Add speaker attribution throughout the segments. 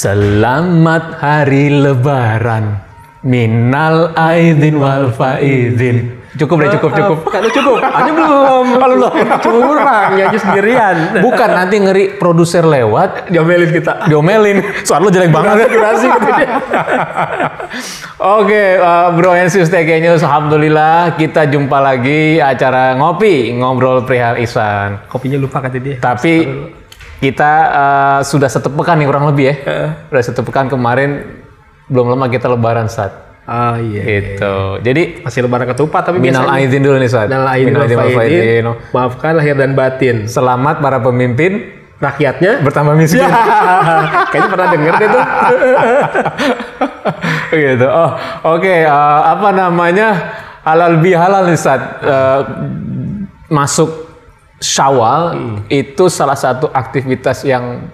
Speaker 1: Selamat hari lebaran. Minal aidin wal faidin. Cukup.
Speaker 2: Kalau cukup. Ada belum? Kalau belum. Curang, nyanyi sendirian.
Speaker 1: Bukan, nanti ngeri produser lewat.
Speaker 2: Diomelin kita.
Speaker 1: Diomelin. Soal lo jelek banget.
Speaker 2: Durasi gitu dia.
Speaker 1: Oke, Bro and Sis TK News, alhamdulillah kita jumpa lagi acara ngopi, ngobrol perihal Ihsan.
Speaker 2: Kopinya lupa kata dia.
Speaker 1: Tapi kita sudah satu pekan nih kurang lebih ya. Sudah satu pekan kemarin, belum lama kita lebaran, Ustaz.
Speaker 2: Oh iya.
Speaker 1: Gitu. Jadi
Speaker 2: masih lebaran ketupat tapi
Speaker 1: minal
Speaker 2: biasanya.
Speaker 1: aidin dulu nih, Ustaz.
Speaker 2: Minal aidin wal faidin. Maafkan lahir dan batin.
Speaker 1: Selamat para pemimpin.
Speaker 2: Rakyatnya
Speaker 1: bertambah miskin.
Speaker 2: Kayaknya pernah denger deh tuh.
Speaker 1: Gitu. Oh, oke. Apa namanya? Halal bihalal nih, Ustaz. Masuk Syawal itu salah satu aktivitas yang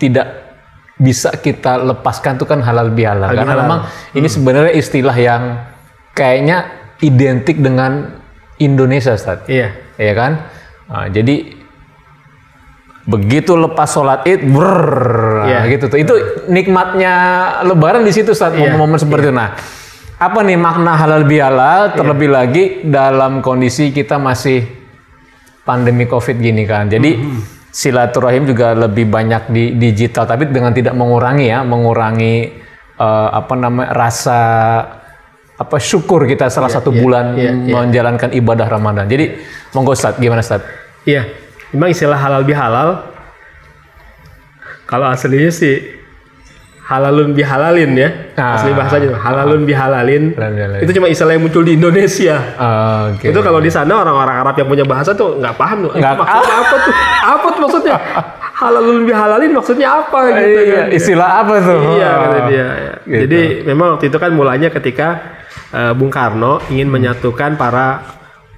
Speaker 1: tidak bisa kita lepaskan tuh kan halal bihalal. Karena memang ini sebenarnya istilah yang kayaknya identik dengan Indonesia, Ustaz.
Speaker 2: Iya.
Speaker 1: Iya kan? Nah, jadi begitu lepas sholat Id, gitu tuh. Itu nikmatnya Lebaran di situ, Ustaz. Momen-momen seperti itu. Nah, apa nih makna halal bihalal? Terlebih lagi dalam kondisi kita masih pandemi COVID gini kan. Jadi silaturahim juga lebih banyak di digital, tapi dengan tidak mengurangi rasa syukur kita salah satu bulan menjalankan ibadah Ramadan. Jadi monggo Ustaz, gimana Ustaz?
Speaker 2: Iya, memang istilah halal bihalal kalau aslinya sih halalun bihalalin ya. Asli bahasanya halalun bihalalin. Itu cuma istilah yang muncul di Indonesia.
Speaker 1: Okay.
Speaker 2: Itu kalau di sana orang-orang Arab yang punya bahasa tuh nggak paham tuh. Maksudnya apa tuh? Apa tuh maksudnya? Halalun bihalalin maksudnya apa gitu
Speaker 1: kan? Istilah apa tuh?
Speaker 2: Iya kata dia. Gitu. Jadi memang waktu itu kan mulanya ketika Bung Karno ingin menyatukan para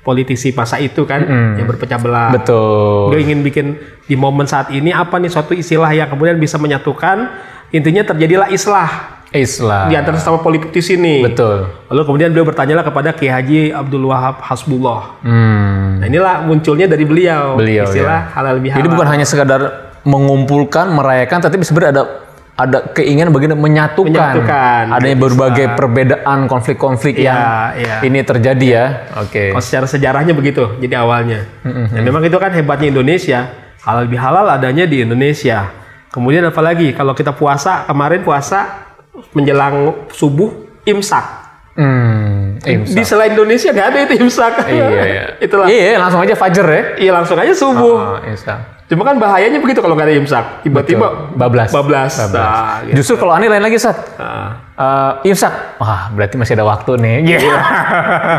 Speaker 2: politisi masa itu kan yang berpecah belah.
Speaker 1: Betul.
Speaker 2: Dia ingin bikin di momen saat ini apa nih suatu istilah yang kemudian bisa menyatukan. Intinya terjadilah islah di antara sesama politisi ini.
Speaker 1: Betul.
Speaker 2: Lalu kemudian beliau bertanyalah kepada Kiai Haji Abdul Wahab Hasbullah. Nah inilah munculnya dari beliau istilah halal bihalal.
Speaker 1: Jadi bukan hanya sekadar mengumpulkan, merayakan, tapi sebenarnya ada keinginan bagaimana menyatukan. Adanya berbagai perbedaan, konflik-konflik yang ini terjadi ya. Oke.
Speaker 2: Kalau secara sejarahnya begitu. Jadi awalnya. Dan memang itu kan hebatnya Indonesia. Halal bihalal adanya di Indonesia. Kemudian apalagi kalau kita kemarin puasa menjelang subuh imsak. Di selain Indonesia nggak ada itu imsak.
Speaker 1: Iya.
Speaker 2: Itulah.
Speaker 1: Iya, langsung aja fajar ya.
Speaker 2: Iya, langsung aja subuh.
Speaker 1: Imsak.
Speaker 2: Cuma kan bahayanya begitu kalau nggak ada imsak. Tiba-tiba
Speaker 1: bablas.
Speaker 2: Nah, gitu.
Speaker 1: Justru kalau aneh lain lagi, Sat. Imsak. Wah, berarti masih ada waktu nih.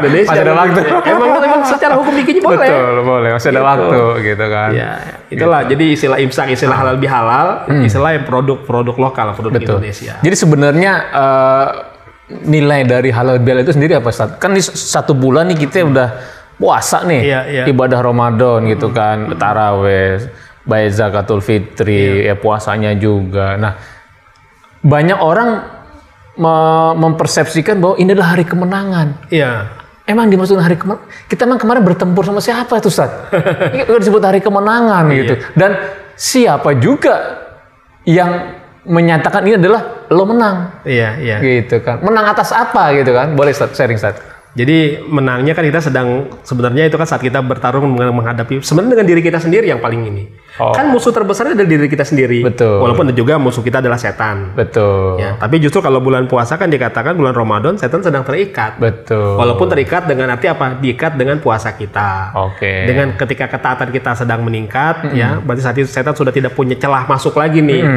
Speaker 2: Indonesia
Speaker 1: masih ada waktu.
Speaker 2: Emang secara hukum dikitnya boleh.
Speaker 1: Betul, boleh. Masih ada waktu gitu kan.
Speaker 2: Ya, itulah. Jadi istilah imsak, istilah halal bihalal, istilah yang produk lokal, produk Indonesia.
Speaker 1: Jadi sebenarnya nilai dari halal bihalal itu sendiri apa, Sat? Kan di satu bulan nih kita udah puasa nih, ibadah Ramadan gitu kan, taraweh, bayar zakatul fitri, ya puasanya juga. Nah, banyak orang mempersepsikan bahwa ini adalah hari kemenangan.
Speaker 2: Iya.
Speaker 1: Emang dimaksud hari kemenangan? Kita emang kemarin bertempur sama siapa itu, Ustaz? Itu disebut hari kemenangan gitu. Dan siapa juga yang menyatakan ini adalah lo menang.
Speaker 2: Iya.
Speaker 1: Gitu kan. Menang atas apa gitu kan? Boleh Ustaz, sharing Ustaz.
Speaker 2: Jadi menangnya kan kita sebenarnya itu kan saat kita bertarung menghadapi sebenarnya dengan diri kita sendiri yang paling ini. Kan musuh terbesar adalah diri kita sendiri.
Speaker 1: Betul.
Speaker 2: Walaupun juga musuh kita adalah setan.
Speaker 1: Betul.
Speaker 2: Ya, tapi justru kalau bulan puasa kan dikatakan bulan Ramadan setan sedang terikat.
Speaker 1: Betul.
Speaker 2: Walaupun terikat dengan arti apa? Diikat dengan puasa kita.
Speaker 1: Oke.
Speaker 2: Dengan ketika ketaatan kita sedang meningkat, ya berarti saat itu setan sudah tidak punya celah masuk lagi nih.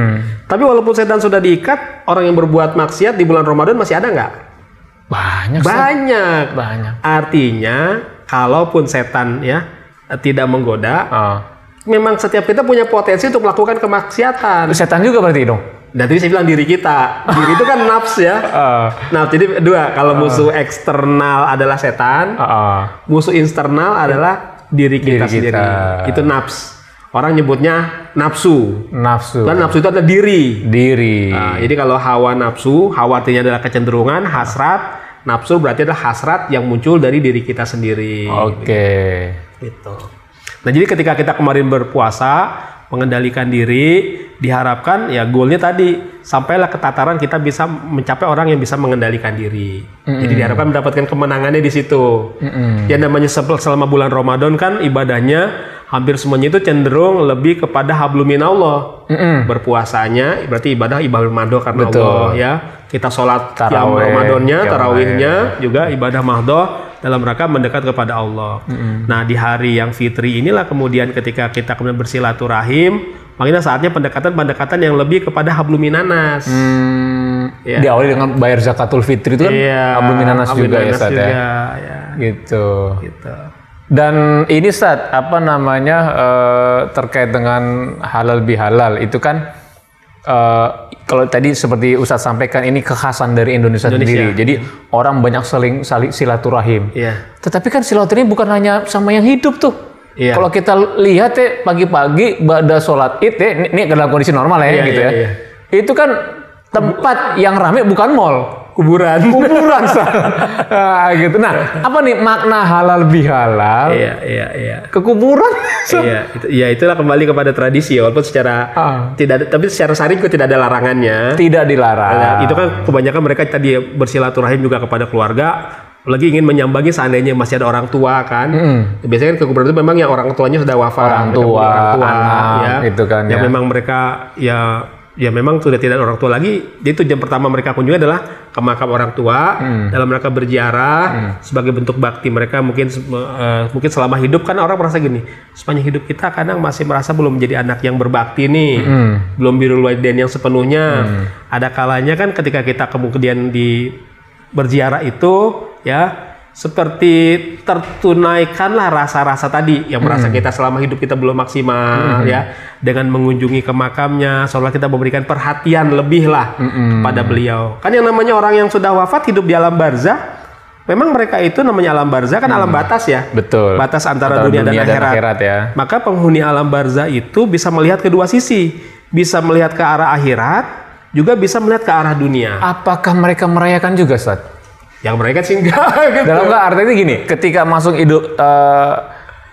Speaker 2: Tapi walaupun setan sudah diikat, orang yang berbuat maksiat di bulan Ramadan masih ada nggak? Banyak. Artinya, kalaupun setan ya tidak menggoda, memang setiap kita punya potensi untuk melakukan kemaksiatan.
Speaker 1: Setan juga berarti dong.
Speaker 2: Dan tadi saya bilang diri kita, diri itu kan nafs ya. Nah, jadi dua. Kalau musuh eksternal adalah setan, musuh internal adalah diri kita sendiri. Itu nafs. Orang nyebutnya nafsu. Dan nafsu itu adalah diri. Nah, jadi kalau hawa nafsu, hawa artinya adalah kecenderungan, hasrat. Nafsu berarti adalah hasrat yang muncul dari diri kita sendiri.
Speaker 1: Oke.
Speaker 2: Gitu. Nah, jadi ketika kita kemarin berpuasa, mengendalikan diri, diharapkan ya goalnya tadi sampailah ke tataran kita bisa mencapai orang yang bisa mengendalikan diri. Jadi diharapkan mendapatkan kemenangannya di situ. Ya namanya selama bulan Ramadan kan ibadahnya hampir semuanya itu cenderung lebih kepada habluminallah. Berpuasanya berarti ibadah mahdoh karena Allah ya. Kita sholat tiap Ramadannya, tarawihnya juga ibadah mahdoh dalam rangka mendekat kepada Allah. Nah di hari yang fitri inilah kemudian ketika kita kemudian bersilaturahim, makanya saatnya pendekatan yang lebih kepada habluminanas.
Speaker 1: Ya. Diawali dengan bayar zakatul fitri itu kan habluminanas juga ya Ustaz ya. Gitu. Dan ini Ustaz, apa namanya terkait dengan halal bihalal itu kan kalau tadi seperti Ustaz sampaikan ini kekhasan dari Indonesia sendiri. Jadi orang banyak saling silaturahim. Tetapi kan silaturahim bukan hanya sama yang hidup tuh. Kalau kita lihat pagi-pagi pada sholat Id ini dalam kondisi normal ya gitu ya. Itu kan tempat yang ramai bukan mall. Kuburan gitu. Nah, apa nih makna halal bihalal? Ke kuburan?
Speaker 2: Itulah kembali kepada tradisi walaupun secara tapi secara syar'i juga tidak ada larangannya.
Speaker 1: Tidak dilarang.
Speaker 2: Itu kan kebanyakan mereka tadi bersilaturahim juga kepada keluarga, lagi ingin menyambangi seandainya masih ada orang tua kan. Biasanya kan ke kuburan itu memang yang orang tuanya sudah wafat,
Speaker 1: orang tua anak,
Speaker 2: ya.
Speaker 1: Itu kan
Speaker 2: yang memang mereka ya memang sudah tidak ada orang tua lagi. Jadi itu jam pertama mereka kunjungi adalah ke makam orang tua dalam mereka berziarah sebagai bentuk bakti mereka. Mungkin selama hidup kan orang merasa gini, sepanjang hidup kita kadang masih merasa belum menjadi anak yang berbakti nih, belum birrul walidain yang sepenuhnya. Ada kalanya kan ketika kita kemudian di berziarah itu ya seperti tertunaikanlah rasa-rasa tadi yang merasa kita selama hidup kita belum maksimal ya, dengan mengunjungi ke makamnya seolah kita memberikan perhatian lebih lah kepada beliau. Kan yang namanya orang yang sudah wafat hidup di alam barzah, memang mereka itu namanya alam barzah kan alam batas ya.
Speaker 1: Betul.
Speaker 2: Batas antara dunia dan akhirat
Speaker 1: ya.
Speaker 2: Maka penghuni alam barzah itu bisa melihat kedua sisi, bisa melihat ke arah akhirat, juga bisa melihat ke arah dunia.
Speaker 1: Apakah mereka merayakan juga, Ustaz?
Speaker 2: Yang mereka sih enggak gitu.
Speaker 1: Dalam artinya gini, ketika masuk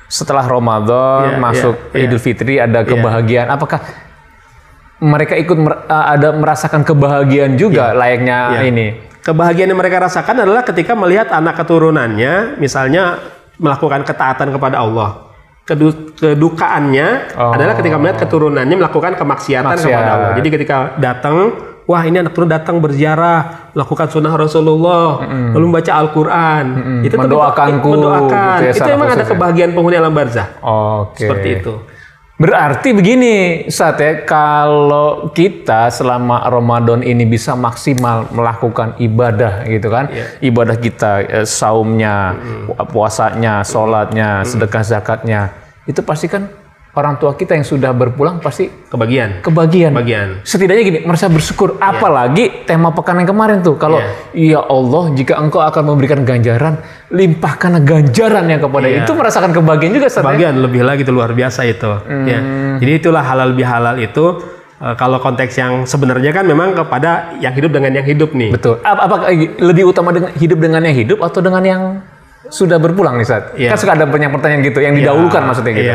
Speaker 1: setelah Ramadan, masuk Idul Fitri ada kebahagiaan, apakah mereka ikut merasakan kebahagiaan juga layaknya ini?
Speaker 2: Kebahagiaan yang mereka rasakan adalah ketika melihat anak keturunannya misalnya melakukan ketaatan kepada Allah. Kedukaannya adalah ketika melihat keturunannya melakukan kemaksiatan kepada Allah. Jadi ketika datang, wah ini anak turun datang berziarah, melakukan sunnah Rasulullah, lalu membaca Al-Quran, itu
Speaker 1: mendoakanku,
Speaker 2: gitu ya, itu memang ada kebahagiaan penghuni alam barzah. Seperti itu.
Speaker 1: Berarti begini, Ustaz ya, kalau kita selama Ramadan ini bisa maksimal melakukan ibadah gitu kan, ibadah kita, saumnya, puasanya, sholatnya, sedekah zakatnya, itu pasti kan orang tua kita yang sudah berpulang pasti kebagian. Setidaknya gini, merasa bersyukur. Apalagi tema pekan yang kemarin tuh, kalau ya Allah, jika Engkau akan memberikan ganjaran, limpahkan ganjarannya kepada itu, merasakan kebahagiaan juga.
Speaker 2: Kebahagiaan lebih lagi itu luar biasa itu. Jadi itulah halal bihalal itu. Kalau konteks yang sebenarnya kan memang kepada yang hidup dengan yang hidup nih.
Speaker 1: Betul. Apakah lebih utama hidup dengan yang hidup atau dengan yang sudah berpulang nih Ustaz? Kan suka ada banyak pertanyaan gitu yang didahulukan maksudnya gitu.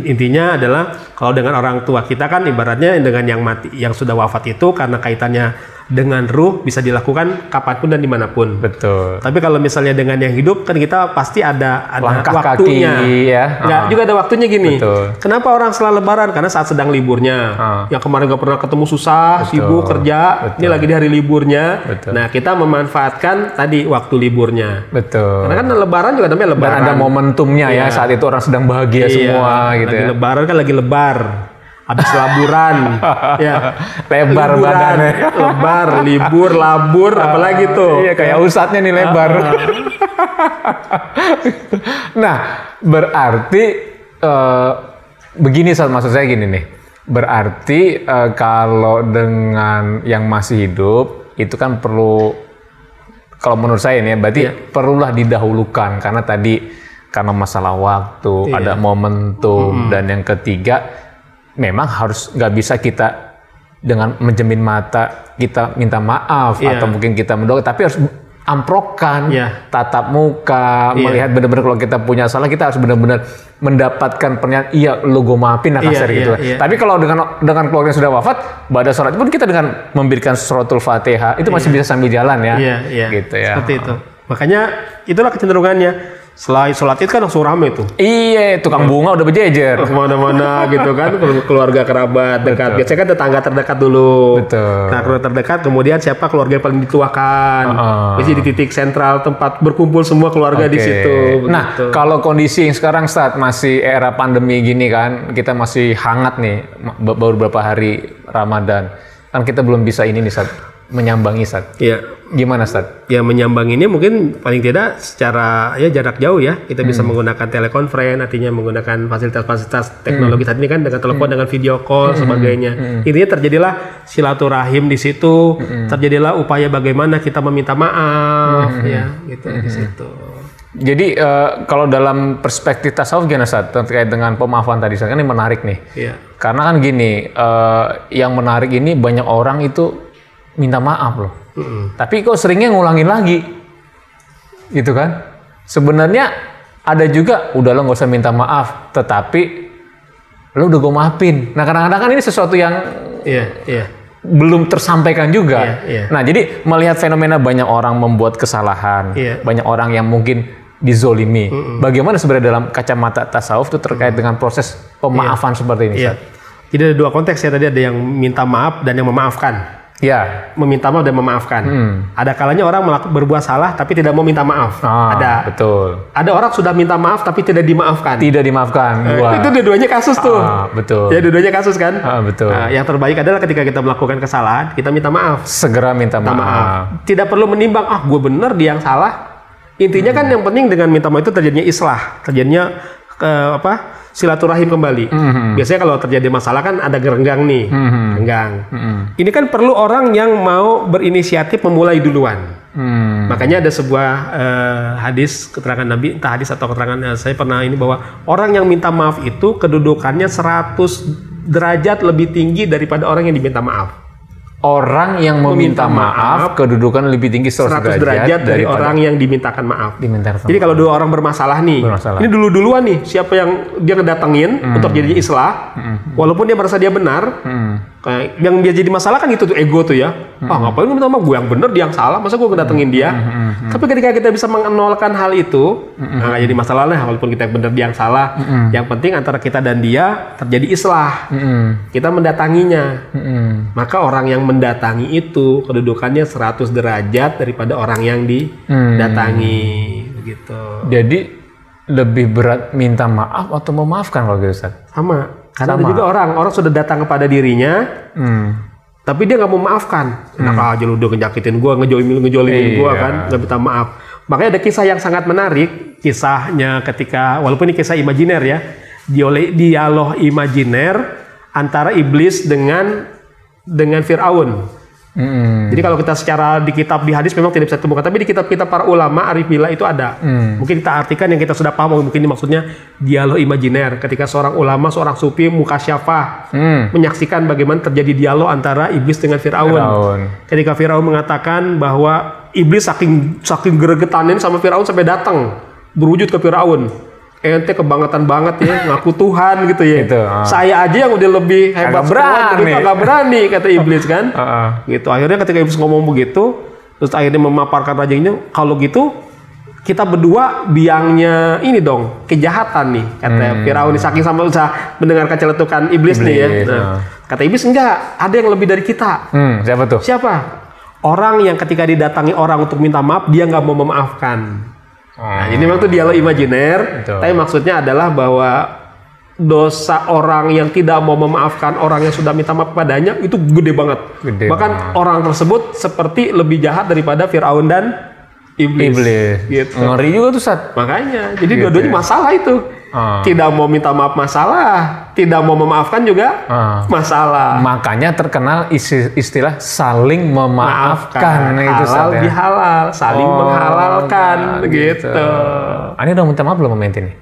Speaker 2: Intinya adalah kalau dengan orang tua kita kan ibaratnya dengan yang mati, yang sudah wafat itu karena kaitannya dengan ruh bisa dilakukan kapanpun dan dimanapun.
Speaker 1: Betul.
Speaker 2: Tapi kalau misalnya dengan yang hidup kan kita pasti ada
Speaker 1: langkah
Speaker 2: waktunya.
Speaker 1: Kaki, ya.
Speaker 2: Nggak, juga ada waktunya gini.
Speaker 1: Betul.
Speaker 2: Kenapa orang setelah Lebaran? Karena saat sedang liburnya. Yang kemarin nggak pernah ketemu susah, sibuk kerja. Ini lagi di hari liburnya. Nah kita memanfaatkan tadi waktu liburnya.
Speaker 1: Betul.
Speaker 2: Karena kan Lebaran juga namanya Lebaran.
Speaker 1: Dan ada momentumnya ya saat itu orang sedang bahagia semua gitu
Speaker 2: lagi
Speaker 1: ya.
Speaker 2: Lebaran kan lagi lebar. Habis laburan,
Speaker 1: lebar badannya.
Speaker 2: Lebar, libur, labur, apalagi tuh.
Speaker 1: Iya, kayak ustadznya nih lebar. Nah, berarti begini Ustaz, maksud saya gini nih. Berarti kalau dengan yang masih hidup, itu kan perlu, kalau menurut saya nih, berarti perlulah didahulukan. Karena tadi, karena masalah waktu, ada momentum, dan yang ketiga, memang harus nggak bisa kita dengan menjamin mata kita minta maaf atau mungkin kita mendoakan, tapi harus amprokan, tatap muka, melihat benar-benar kalau kita punya salah kita harus benar-benar mendapatkan pernyataan, iya lo gue maafin lah kasar gitu. Tapi kalau dengan keluarga yang sudah wafat, ba'da sholat pun kita dengan memberikan suratul Fatihah itu masih bisa sambil jalan ya. Gitu ya.
Speaker 2: Seperti itu. Makanya itulah kecenderungannya. Selain sholat id kan langsung rame tuh.
Speaker 1: Iya, tukang bunga udah berjejer.
Speaker 2: Kemana-mana gitu kan, keluarga kerabat dekat. Biasanya kan tetangga terdekat dulu.
Speaker 1: Betul.
Speaker 2: Nah, keluarga terdekat, kemudian siapa keluarga yang paling dituakan. Biasanya di titik sentral tempat berkumpul semua keluarga di situ.
Speaker 1: Nah, kalau kondisi yang sekarang saat masih era pandemi gini kan, kita masih hangat nih, baru beberapa hari Ramadan. Kan kita belum bisa ini nih Sat, menyambangi Sat.
Speaker 2: Iya.
Speaker 1: Gimana Sat?
Speaker 2: Ya menyambang ini mungkin paling tidak secara ya jarak jauh ya kita bisa menggunakan telekonferensi, artinya menggunakan fasilitas-fasilitas teknologi saat ini kan dengan telepon, dengan video call sebagainya. Intinya terjadilah silaturahim di situ, terjadilah upaya bagaimana kita meminta maaf ya gitu di situ.
Speaker 1: Jadi kalau dalam perspektif tasawuf gimana Sat terkait dengan pemaafan tadi kan ini menarik nih.
Speaker 2: Iya.
Speaker 1: Karena kan gini, yang menarik ini banyak orang itu minta maaf loh. Tapi kok seringnya ngulangin lagi, gitu kan? Sebenarnya ada juga, udah lo nggak usah minta maaf, tetapi lo udah gue maafin. Nah kadang-kadang kan ini sesuatu yang belum tersampaikan juga. Nah jadi melihat fenomena banyak orang membuat kesalahan, banyak orang yang mungkin dizolimi. Bagaimana sebenarnya dalam kacamata tasawuf itu terkait dengan proses pemaafan seperti ini?
Speaker 2: Jadi ada dua konteks ya, tadi ada yang minta maaf dan yang memaafkan.
Speaker 1: Ya,
Speaker 2: meminta maaf dan memaafkan. Ada kalanya orang berbuat salah tapi tidak mau minta maaf. Ada.
Speaker 1: Betul.
Speaker 2: Ada orang sudah minta maaf tapi tidak dimaafkan.
Speaker 1: Tidak dimaafkan.
Speaker 2: Itu dua-duanya kasus tuh.
Speaker 1: Betul.
Speaker 2: Ya dua-duanya kasus kan.
Speaker 1: Betul.
Speaker 2: Yang terbaik adalah ketika kita melakukan kesalahan kita minta maaf.
Speaker 1: Segera minta maaf.
Speaker 2: Tidak perlu menimbang. Gue bener dia yang salah. Intinya kan yang penting dengan minta maaf itu terjadinya islah, terjadinya silaturahim kembali. Biasanya kalau terjadi masalah kan ada gerenggang nih, gerenggang. Ini kan perlu orang yang mau berinisiatif memulai duluan. Makanya ada sebuah hadis, keterangan Nabi, entah hadis atau keterangan saya pernah ini, bahwa orang yang minta maaf itu kedudukannya 100 derajat lebih tinggi daripada orang yang diminta maaf.
Speaker 1: Orang yang meminta maaf kedudukan lebih tinggi 100
Speaker 2: derajat dari orang yang dimintakan maaf. Jadi kalau dua orang bermasalah nih, ini duluan nih, siapa yang dia ngedatengin untuk jadi islah, walaupun dia merasa dia benar, yang dia jadi masalah kan itu tuh ego tuh ya. Ngapain minta maaf, gue yang benar dia yang salah, masa gue ngedatengin dia. Tapi ketika kita bisa mengenolkan hal itu, nggak jadi masalah lah, walaupun kita yang benar dia yang salah. Yang penting antara kita dan dia terjadi islah, kita mendatanginya. Maka orang yang mendatangi itu kedudukannya 100 derajat daripada orang yang didatangi, begitu.
Speaker 1: Jadi lebih berat minta maaf atau memaafkan kalau gitu Ustaz?
Speaker 2: Sama. Karena ada juga orang sudah datang kepada dirinya, tapi dia nggak mau maafkan. Enak aja lu udah ngejakitin gua, ngejolimin gua kan, nggak minta maaf. Makanya ada kisah yang sangat menarik, kisahnya ketika, walaupun ini kisah imajiner ya, dialog imajiner antara iblis dengan Fir'aun. Jadi kalau kita secara di kitab, di hadis memang tidak bisa ditemukan, tapi di kitab-kitab para ulama arif billah itu ada. Mungkin kita artikan yang kita sudah paham, mungkin ini maksudnya dialog imajiner ketika seorang ulama, seorang sufi mukasyafah menyaksikan bagaimana terjadi dialog antara iblis dengan Fir'aun. Ketika Fir'aun mengatakan bahwa iblis saking gregetannya sama Fir'aun sampai datang berwujud ke Fir'aun. Ente kebangetan banget ya, ngaku Tuhan gitu ya. Gitu, saya aja yang udah lebih hebat, agak berani kata iblis kan. Gitu. Akhirnya ketika iblis ngomong begitu, terus akhirnya memaparkan rajanya, kalau gitu kita berdua biangnya ini dong, kejahatan nih kata Firaun. Saking sama usaha mendengarkan celetukan iblis nih ya. Kata iblis, enggak, ada yang lebih dari kita.
Speaker 1: Siapa tuh?
Speaker 2: Siapa? Orang yang ketika didatangi orang untuk minta maaf, dia nggak mau memaafkan. Nah, ini memang tuh dialog imajiner, tapi maksudnya adalah bahwa dosa orang yang tidak mau memaafkan orang yang sudah minta maaf padanya itu gede banget. Bahkan orang tersebut seperti lebih jahat daripada Fir'aun dan iblis. Gitu.
Speaker 1: Ngeri juga tuh Sat.
Speaker 2: Makanya, jadi dua-duanya masalah itu. Tidak mau minta maaf masalah, tidak mau memaafkan juga masalah.
Speaker 1: Makanya terkenal istilah saling memaafkan. Itu
Speaker 2: halal bihalal, saling menghalalkan gitu.
Speaker 1: Ini udah minta maaf belum sama Menti nih?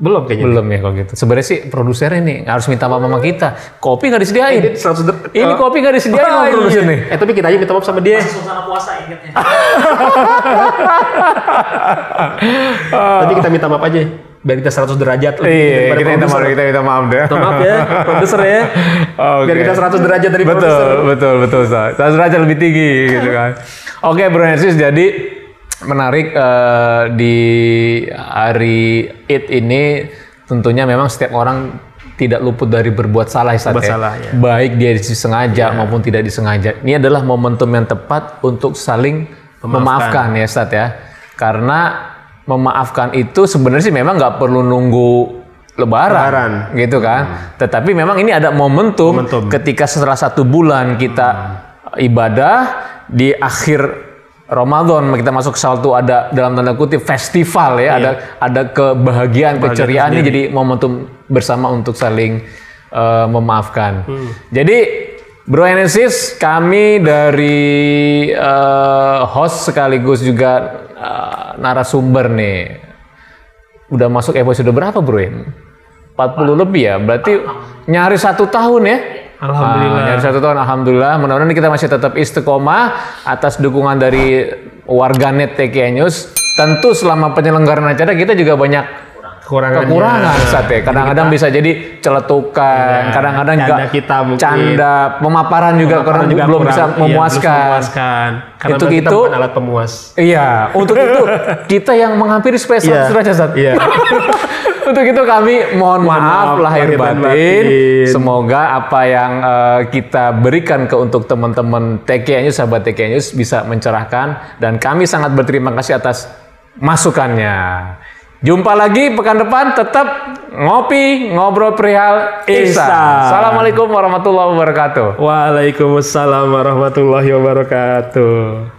Speaker 2: Belum kayaknya.
Speaker 1: Belum ya kalau gitu. Sebenarnya sih produser ini harus minta maaf sama kita. Kopi nggak disediain. Ini kopi nggak disediain sama produser nih.
Speaker 2: Tapi kita aja minta maaf sama dia.
Speaker 3: Masih suasana puasa ingatnya.
Speaker 2: Tapi kita minta maaf aja. biar kita 100 derajat
Speaker 1: Iya, kita minta maaf deh.
Speaker 2: Maaf ya, produser ya. Biar kita 100 derajat dari produser.
Speaker 1: Betul. 100 derajat lebih tinggi gitu kan. Oke, Bro Hensis, jadi menarik di hari Id ini tentunya memang setiap orang tidak luput dari berbuat salah, ya. Baik dia disengaja maupun tidak disengaja. Ini adalah momentum yang tepat untuk saling memaafkan ya, Ustaz ya. Karena memaafkan itu sebenarnya sih memang nggak perlu nunggu Lebaran gitu kan. Tetapi memang ini ada momentum ketika setelah 1 bulan kita ibadah di akhir Ramadan, kita masuk Syawal itu ada dalam tanda kutip festival ya, ada kebahagiaan, keceriaan, ini jadi momentum bersama untuk saling memaafkan. Jadi Bro Hensis, kami dari host sekaligus juga narasumber nih, udah masuk episode berapa Bro? 40 lebih ya, berarti nyaris 1 tahun ya.
Speaker 2: Alhamdulillah.
Speaker 1: Nyaris 1 tahun, alhamdulillah. Mudah-mudahan kita masih tetap istiqomah atas dukungan dari warganet TKI News. Tentu selama penyelenggaraan acara kita juga banyak kekurangan Ustaz ya. Kadang-kadang bisa jadi celetukan, kadang-kadang juga canda, pemaparan juga belum bisa memuaskan.
Speaker 2: Karena
Speaker 1: untuk
Speaker 2: kita
Speaker 1: itu
Speaker 2: bukan alat pemuas.
Speaker 1: Iya, untuk itu kita yang menghampiri spesial derajat Ustaz.
Speaker 2: Iya.
Speaker 1: Untuk itu kami mohon maaf lahir batin. Semoga apa yang kita berikan untuk teman-teman TKI News, sahabat TKI News bisa mencerahkan, dan kami sangat berterima kasih atas masukannya. Jumpa lagi pekan depan, tetap ngopi, ngobrol perihal ihsan. Assalamualaikum warahmatullahi wabarakatuh.
Speaker 2: Waalaikumsalam warahmatullahi wabarakatuh.